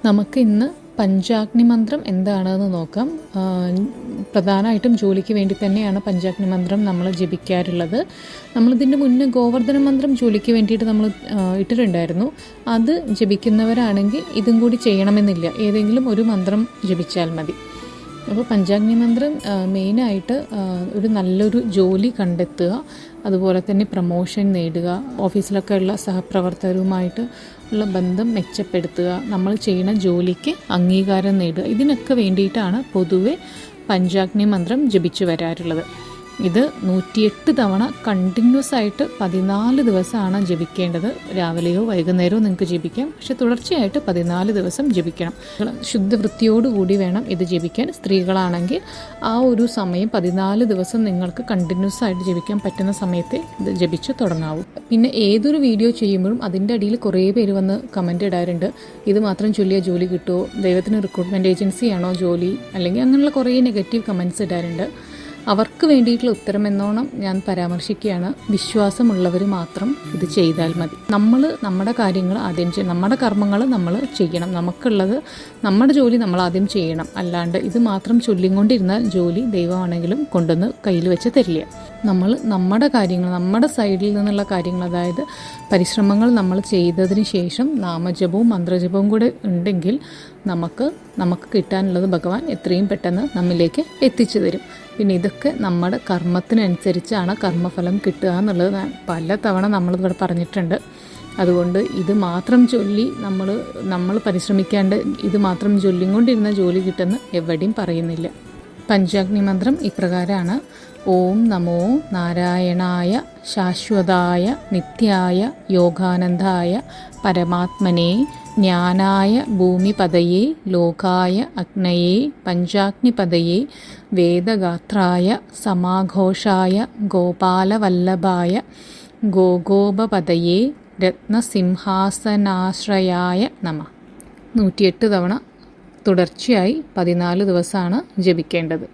നമുക്ക് ഇന്ന് പഞ്ചാഗ്നി മന്ത്രം എന്താണെന്ന് നോക്കാം. പ്രധാനമായിട്ടും ജോലിക്ക് വേണ്ടി തന്നെയാണ് പഞ്ചാഗ്നി മന്ത്രം നമ്മൾ ജപിക്കാറുള്ളത്. നമ്മളിതിൻ്റെ മുന്നേ ഗോവർദ്ധന മന്ത്രം ജോലിക്ക് വേണ്ടിയിട്ട് നമ്മൾ ഇട്ടിട്ടുണ്ടായിരുന്നു. അത് ജപിക്കുന്നവരാണെങ്കിൽ ഇതും കൂടി ചെയ്യണമെന്നില്ല, ഏതെങ്കിലും ഒരു മന്ത്രം ജപിച്ചാൽ മതി. അപ്പോൾ പഞ്ചാഗ്നി മന്ത്രം മെയിനായിട്ട് ഒരു നല്ലൊരു ജോലി കണ്ടെത്തുക, അതുപോലെ തന്നെ പ്രമോഷൻ നേടുക, ഓഫീസിലൊക്കെ ഉള്ള സഹപ്രവർത്തകരുമായിട്ട് ഉള്ള ബന്ധം മെച്ചപ്പെടുത്തുക, നമ്മൾ ചെയ്യുന്ന ജോലിക്ക് അംഗീകാരം നേടുക, ഇതിനൊക്കെ വേണ്ടിയിട്ടാണ് പൊതുവെ പഞ്ചാഗ്നി മന്ത്രം ജപിച്ചു വരാറുള്ളത്. ഇത് 108 തവണ കണ്ടിന്യൂസ് ആയിട്ട് 14 ദിവസമാണ് ജപിക്കേണ്ടത്. രാവിലെയോ വൈകുന്നേരമോ നിങ്ങൾക്ക് ജപിക്കാം, പക്ഷെ തുടർച്ചയായിട്ട് 14 ദിവസം ജപിക്കണം. ശുദ്ധവൃത്തിയോടുകൂടി വേണം ഇത് ജപിക്കാൻ. സ്ത്രീകളാണെങ്കിൽ ആ ഒരു സമയം 14 ദിവസം നിങ്ങൾക്ക് കണ്ടിന്യൂസ് ആയിട്ട് ജപിക്കാൻ പറ്റുന്ന സമയത്തെ ഇത് ജപിച്ച് തുടങ്ങാവൂ. പിന്നെ ഏതൊരു വീഡിയോ ചെയ്യുമ്പോഴും അതിൻ്റെ അടിയിൽ കുറേ പേര് വന്ന് കമൻ്റ് ഇടാറുണ്ട്, ഇത് മാത്രം ചൊല്ലിയാൽ ജോലി കിട്ടുമോ, ദൈവത്തിന് റിക്രൂട്ട്മെൻറ്റ് ഏജൻസിയാണോ ജോലി, അല്ലെങ്കിൽ അങ്ങനെയുള്ള കുറേ നെഗറ്റീവ് കമൻറ്റ്സ് ഇടാറുണ്ട്. അവർക്ക് വേണ്ടിയിട്ടുള്ള ഉത്തരം എന്നോണം ഞാൻ പരാമർശിക്കുകയാണ്, വിശ്വാസമുള്ളവർ മാത്രം ഇത് ചെയ്താൽ മതി. നമ്മൾ നമ്മുടെ കാര്യങ്ങൾ ആദ്യം ചെയ്യണം, നമ്മുടെ കർമ്മങ്ങൾ നമ്മൾ ചെയ്യണം, നമുക്കുള്ളത് നമ്മുടെ ജോലി നമ്മൾ ആദ്യം ചെയ്യണം. അല്ലാണ്ട് ഇത് മാത്രം ചൊല്ലിക്കൊണ്ടിരുന്നാൽ ജോലി ദൈവമാണെങ്കിലും കൊണ്ടുവന്ന് കയ്യിൽ വെച്ച് തരില്ല. നമ്മൾ നമ്മുടെ കാര്യങ്ങൾ, നമ്മുടെ സൈഡിൽ നിന്നുള്ള കാര്യങ്ങൾ, അതായത് പരിശ്രമങ്ങൾ നമ്മൾ ചെയ്തതിന് ശേഷം നാമജപവും മന്ത്രജപവും കൂടെ ഉണ്ടെങ്കിൽ നമുക്ക് കിട്ടാനുള്ളത് ഭഗവാൻ എത്രയും പെട്ടെന്ന് നമ്മിലേക്ക് എത്തിച്ചു തരും. പിന്നെ ഇതൊക്കെ നമ്മുടെ കർമ്മത്തിനനുസരിച്ചാണ് കർമ്മഫലം കിട്ടുക എന്നുള്ളത് പല തവണ നമ്മളിവിടെ പറഞ്ഞിട്ടുണ്ട്. അതുകൊണ്ട് ഇത് മാത്രം ചൊല്ലി നമ്മൾ പരിശ്രമിക്കാണ്ട് ഇത് മാത്രം ചൊല്ലിക്കൊണ്ടിരുന്ന ജോലി കിട്ടുന്ന എവിടെയും പറയുന്നില്ല. പഞ്ചാഗ്നി മന്ത്രം ഇപ്രകാരമാണ്: ഓം നമോ നാരായണായ ശാശ്വതായ നിത്യായ യോഗാനന്ദായ പരമാത്മനേ ജ്ഞാനായ ഭൂമിപതയേ ലോകായ അഗ്നയേ പഞ്ചാഗ്നിപതയേ വേദഗാത്രായ സമാഘോഷായ ഗോപാലവല്ലഭായ ഗോഗോപപതയേ രത്നസിംഹാസനാശ്രയായ നമ. 108 തവണ തുടർച്ചയായി 14 ദിവസമാണ് ജപിക്കേണ്ടത്.